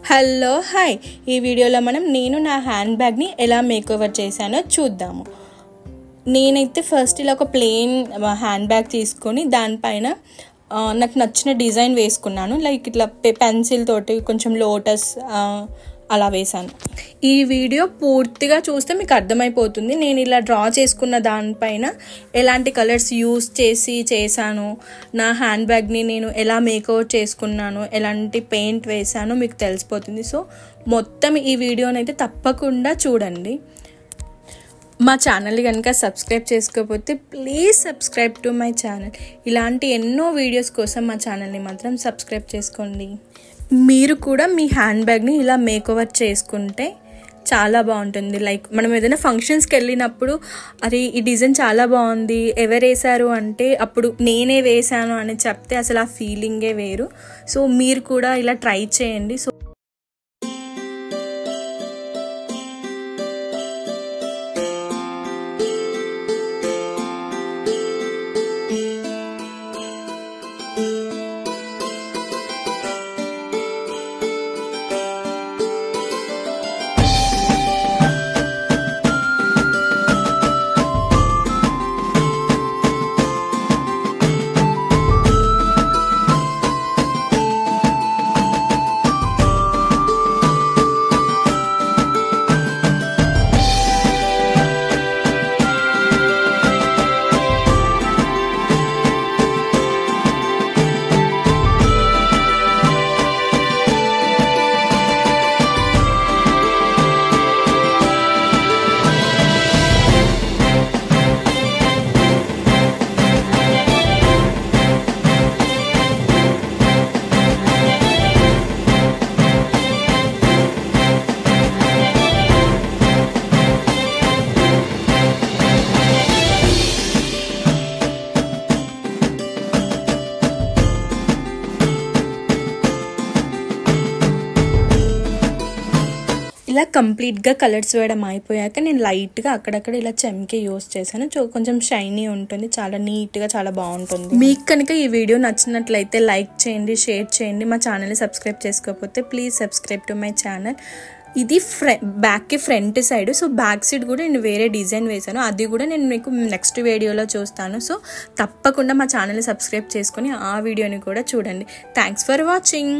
Hello hi ఈ వీడియోలో నేను నా హ్యాండ్ బ్యాగ్ని ఎలా మేకోవర్ చేశానో చూద్దాము. నేనైతే ఫస్ట్ ఇలా ఒక ప్లెయిన్ హ్యాండ్ బ్యాగ్ తీసుకొని దానిపైన నాకు నచ్చిన డిజైన్ వేసుకున్నాను. లైక్ ఇట్లా పెన్సిల్ తోటి కొంచెం లోటస్ అలా వేసాను. ఈ వీడియో పూర్తిగా చూస్తే మీకు అర్థమైపోతుంది నేను ఇలా డ్రా చేసుకున్న దానిపైన ఎలాంటి కలర్స్ యూస్ చేశాను, నా హ్యాండ్ బ్యాగ్ని నేను ఎలా మేకఓవర్ చేసుకున్నాను, ఎలాంటి పెయింట్ వేసానో మీకు తెలిసిపోతుంది. సో మొత్తం ఈ వీడియోనైతే తప్పకుండా చూడండి. మా ఛానల్ని కనుక సబ్స్క్రైబ్ చేసుకోకపోతే please subscribe to my channel. ఇలాంటి ఎన్నో వీడియోస్ కోసం మా ఛానల్ని మాత్రం సబ్స్క్రైబ్ చేసుకోండి. మీరు కూడా మీ హ్యాండ్ బ్యాగ్ని ఇలా మేకోవర్ చేసుకుంటే చాలా బాగుంటుంది. లైక్ మనం ఏదైనా ఫంక్షన్స్కి వెళ్ళినప్పుడు అరే ఈ డిజైన్ చాలా బాగుంది, ఎవరు వేసారు అంటే అప్పుడు నేనే వేసాను అని చెప్తే అసలు ఆ ఫీలింగే వేరు. సో మీరు కూడా ఇలా ట్రై చేయండి. సో ఇలా కంప్లీట్గా కలర్స్ వేయడం అయిపోయాక నేను లైట్గా అక్కడక్కడ ఇలా చెమ్కి యూస్ చేశాను. కొంచెం షైనీ ఉంటుంది, చాలా నీట్గా చాలా బాగుంటుంది. మీకు కనుక ఈ వీడియో నచ్చినట్లయితే లైక్ చేయండి, షేర్ చేయండి. మా ఛానల్ని సబ్స్క్రైబ్ చేసుకోకపోతే please subscribe to my channel. ఇది బ్యాక్కి front side. So back side కూడా నేను వేరే డిజైన్ వేసాను, అది కూడా నేను మీకు నెక్స్ట్ వీడియోలో చూస్తాను. సో తప్పకుండా మా ఛానల్ని సబ్స్క్రైబ్ చేసుకొని ఆ వీడియోని కూడా చూడండి. Thanks for watching.